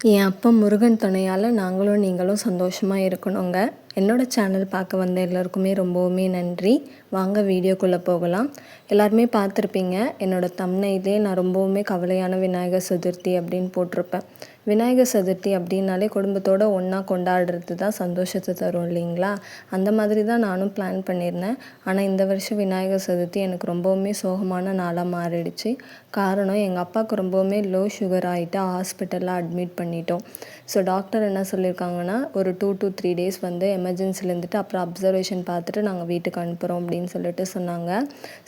என் அப்பா முருகன் துணையால் நாங்களும் நீங்களும் சந்தோஷமாக இருக்கணுங்க. என்னோடய சேனல் பார்க்க வந்த எல்லோருக்குமே ரொம்பவுமே நன்றி. வாங்க வீடியோக்குள்ளே போகலாம். எல்லாருமே பார்த்துருப்பீங்க, என்னோடய தம்ப்நெயிலே நான் ரொம்பவுமே கவலையான விநாயகர் சதுர்த்தி அப்படின்னு போட்டிருப்பேன். விநாயகர் சதுர்த்தி அப்படின்னாலே குடும்பத்தோடு ஒன்றா கொண்டாடுறது தான் சந்தோஷத்தை தரும் இல்லைங்களா? அந்த மாதிரி தான் நானும் பிளான் பண்ணியிருந்தேன். ஆனால் இந்த வருஷம் விநாயகர் சதுர்த்தி எனக்கு ரொம்பவுமே சோகமான நாளாக மாறிடுச்சு. காரணம், எங்கள் அப்பாவுக்கு ரொம்பவுமே லோ சுகர் ஆகிட்டு ஹாஸ்பிட்டலில் அட்மிட் பண்ணிட்டோம். ஸோ டாக்டர் என்ன சொல்லியிருக்காங்கன்னா, ஒரு 2 to 3 டேஸ் வந்து எமர்ஜென்சியில் இருந்துட்டு அப்புறம் அப்சர்வேஷன் பார்த்துட்டு நாங்கள் வீட்டுக்கு அனுப்புகிறோம் அப்படின்னு சொல்லிட்டு சொன்னாங்க.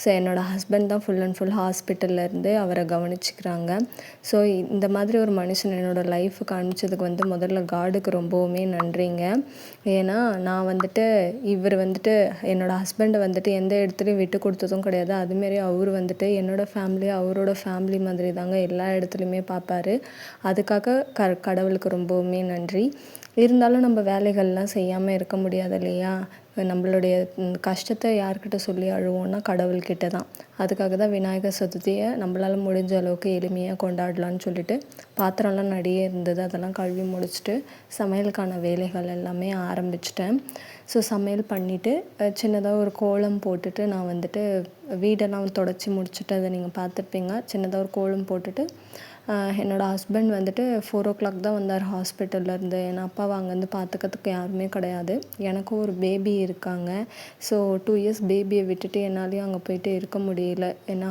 ஸோ என்னோடய ஹஸ்பண்ட் தான் ஃபுல் அண்ட் ஃபுல் ஹாஸ்பிட்டலில் இருந்து அவரை கவனிச்சிக்கிறாங்க. ஸோ இந்த மாதிரி ஒரு மனுஷன் என்னோடய லைஃபுக்கு அனுப்பிச்சதுக்கு வந்து முதல்ல காடுக்கு ரொம்பவுமே நன்றிங்க. ஏன்னா நான் வந்துட்டு இவர் வந்துட்டு என்னோடய ஹஸ்பண்டை வந்துட்டு எந்த இடத்துலையும் விட்டு கொடுத்ததும் கிடையாது. அதுமாரி அவர் வந்துட்டு என்னோடய ஃபேமிலி அவரோட ஃபேமிலி மாதிரி தாங்க எல்லா இடத்துலையுமே பார்ப்பாரு. அதுக்காக கடவுளுக்கு ரொம்பவுமே நன்றி. இருந்தாலும் நம்ம வேலைகள்லாம் செய்யாமல் இருக்க முடியாது இல்லையா? நம்மளுடைய கஷ்டத்தை யார்கிட்ட சொல்லி அழுவோன்னா கடவுள்கிட்ட தான். அதுக்காக தான் விநாயகர் சதுர்த்தியை நம்மளால் முடிஞ்ச அளவுக்கு எளிமையாக கொண்டாடலான்னு சொல்லிட்டு பாத்திரம்லாம் நிறைய இருந்தது. அதெல்லாம் கழுவி முடிச்சுட்டு சமையலுக்கான வேலைகள் எல்லாமே ஆரம்பிச்சிட்டேன். ஸோ சமையல் பண்ணிவிட்டு சின்னதாக ஒரு கோலம் போட்டுட்டு நான் வந்துட்டு வீடெல்லாம் தொடச்சி முடிச்சுட்டு அதை நீங்கள் பார்த்துருப்பீங்க. சின்னதாக ஒரு கோலம் போட்டுட்டு என்னோடய ஹஸ்பண்ட் வந்துட்டு 4 o'clock தான் வந்தார் ஹாஸ்பிட்டல்லேருந்து. என் அப்பாவை அங்கேருந்து பார்த்துக்கிறதுக்கு யாருமே கிடையாது. எனக்கும் ஒரு பேபி இருக்காங்க. ஸோ 2 years பேபியை விட்டுட்டு என்னாலேயும் அங்கே போயிட்டு இருக்க முடியல. ஏன்னா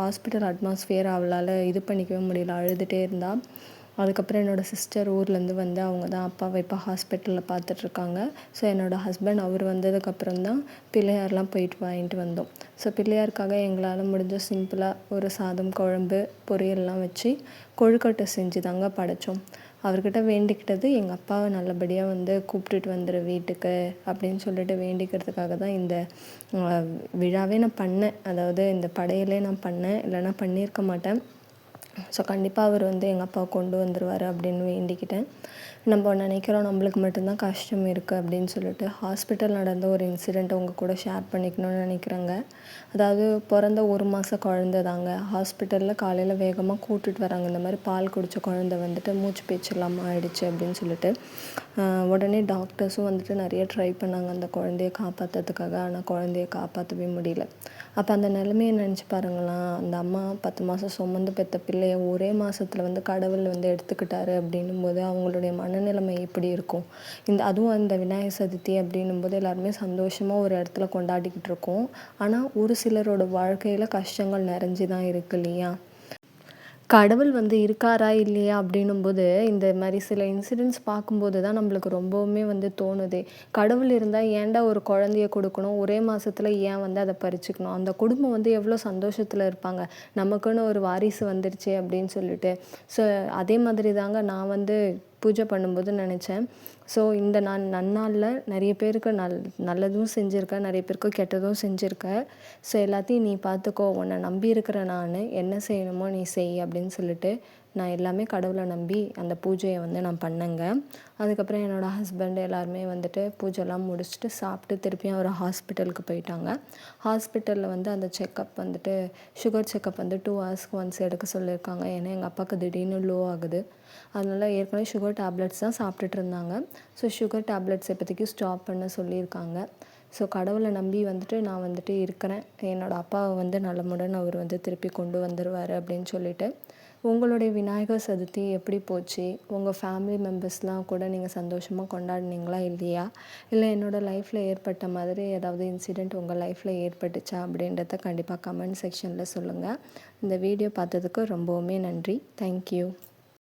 ஹாஸ்பிட்டல் அட்மாஸ்ஃபியர் அவளால் இது பண்ணிக்கவே முடியல, அழுதுகிட்டே இருந்தால். அதுக்கப்புறம் என்னோடய சிஸ்டர் ஊர்லேருந்து வந்து அவங்க தான் அப்பாவை இப்போ ஹாஸ்பிட்டலில் பார்த்துட்ருக்காங்க. ஸோ என்னோடய ஹஸ்பண்ட் அவர் வந்ததுக்கப்புறம் தான் பிள்ளையார்லாம் போயிட்டு வாங்கிட்டு வந்தோம். ஸோ பிள்ளையாருக்காக எங்களால் முடிஞ்ச சிம்பிளாக ஒரு சாதம், குழம்பு, பொரியல்லாம் வச்சு கொழுக்கட்டை செஞ்சு தாங்க படைத்தோம். அவர்கிட்ட வேண்டிக்கிட்டது எங்கள் அப்பாவை நல்லபடியாக வந்து கூப்பிட்டுட்டு வந்துடு வீட்டுக்கு அப்படின்னு சொல்லிட்டு வேண்டிக்கிறதுக்காக தான் இந்த விழாவே நான் பண்ணேன். அதாவது இந்த படையலே நான் பண்ணேன், இல்லைன்னா பண்ணியிருக்க மாட்டேன். ஸோ கண்டிப்பாக அவர் வந்து எங்கள் அப்பாவை கொண்டு வந்துடுவார் அப்படின்னு வேண்டிக்கிட்டேன். நம்ம நினைக்கிறோம் நம்மளுக்கு மட்டும்தான் கஷ்டம் இருக்குது அப்படின்னு சொல்லிட்டு. ஹாஸ்பிட்டல் நடந்த ஒரு இன்சிடெண்ட்டை உங்கள் கூட ஷேர் பண்ணிக்கணும்னு நினைக்கிறேங்க. அதாவது பிறந்த 1 மாத குழந்த தாங்க. ஹாஸ்பிட்டலில் காலையில் வேகமாக கூட்டிகிட்டு வராங்க. இந்த மாதிரி பால் குடித்த குழந்தை வந்துட்டு மூச்சு பேச்சு இல்லாமல் ஆயிடுச்சு அப்படின்னு சொல்லிட்டு. உடனே டாக்டர்ஸும் வந்துட்டு நிறைய ட்ரை பண்ணாங்க அந்த குழந்தைய காப்பாற்றுறதுக்காக. ஆனால் குழந்தைய காப்பாற்றவே முடியல. அப்போ அந்த நிலைமையை நினச்சி பாருங்களேன். அந்த அம்மா 10 மாதம் சுமந்து பெற்ற பிள்ளைய ஒரே மாதத்தில் வந்து கடவுள் வந்து எடுத்துக்கிட்டாரு அப்படின்னும் போது அவங்களுடைய மனநிலைமை எப்படி இருக்கும்? அதுவும் அந்த விநாயகர் சதுர்த்தி அப்படின்னும் போது எல்லாருமே சந்தோஷமாக ஒரு இடத்துல கொண்டாடிக்கிட்டு இருக்கோம். ஆனால் ஒரு சிலரோட வாழ்க்கையில் கஷ்டங்கள் நிறைஞ்சு தான் இருக்கு இல்லையா? கடவுள் வந்து இருக்காரா இல்லையா அப்படின்னும்போது இந்த மாதிரி சில இன்சிடென்ட்ஸ் பார்க்கும்போது தான் நம்மளுக்கு ரொம்பவுமே வந்து தோணுதே. கடவுள் இருந்தால் ஏன்டா ஒரு குழந்தைய கொடுக்கணும், ஒரே மாதத்தில் ஏன் வந்து அதை பறிச்சுக்கணும்? அந்த குடும்பம் வந்து எவ்வளோ சந்தோஷத்தில் இருப்பாங்க, நமக்குன்னு ஒரு வாரிசு வந்துருச்சு அப்படின்னு சொல்லிட்டு. ஸோ அதே மாதிரி தாங்க நான் வந்து பூஜை பண்ணும்போது நினச்சேன். ஸோ இந்த நான் நன்னாளில் நிறைய பேருக்கு நல்லதும் செஞ்சுருக்கேன், நிறைய பேருக்கு கெட்டதும் செஞ்சுருக்கேன். ஸோ எல்லாத்தையும் நீ பார்த்துக்கோ, உன்னை நம்பி இருக்கிற நான் என்ன செய்யணுமோ நீ செய் அப்படின்னு சொல்லிட்டு நான் எல்லாமே கடவுளை நம்பி அந்த பூஜையை வந்து நான் பண்ணேங்க. அதுக்கப்புறம் என்னோடய ஹஸ்பண்ட் எல்லாருமே வந்துட்டு பூஜைலாம் முடிச்சுட்டு சாப்பிட்டு திருப்பியும் அவர் ஹாஸ்பிட்டலுக்கு போயிட்டாங்க. ஹாஸ்பிட்டலில் வந்து அந்த செக்கப் வந்துட்டு சுகர் செக்கப் வந்து 2 hours-க்கு ஒன்ஸ் எடுக்க சொல்லியிருக்காங்க. ஏன்னா எங்கள் அப்பாவுக்கு திடீர்னு லோ ஆகுது. அதனால் ஏற்கனவே சுகர் டேப்லெட்ஸ் தான் சாப்பிட்டுட்டு இருந்தாங்க. ஸோ சுகர் டேப்லெட்ஸ் இப்போதைக்கு ஸ்டாப் பண்ண சொல்லியிருக்காங்க. ஸோ கடவுளை நம்பி வந்துட்டு நான் வந்துட்டு இருக்கிறேன். என்னோடய அப்பாவை வந்து நலமுடன் அவர் வந்து திருப்பி கொண்டு வந்துடுவார் அப்படின்னு சொல்லிட்டு. உங்களுடைய விநாயகர் சதுர்த்தி எப்படி போச்சு? உங்கள் ஃபேமிலி மெம்பர்ஸ்லாம் கூட நீங்கள் சந்தோஷமாக கொண்டாடினீங்களா இல்லையா? இல்லை என்னோடய லைஃப்பில் ஏற்பட்ட மாதிரி ஏதாவது இன்சிடெண்ட் உங்கள் லைஃப்பில் ஏற்பட்டுச்சா அப்படின்றத கண்டிப்பாக கமெண்ட் செக்ஷனில் சொல்லுங்கள். இந்த வீடியோ பார்த்ததுக்கு ரொம்பவுமே நன்றி. தேங்க்யூ.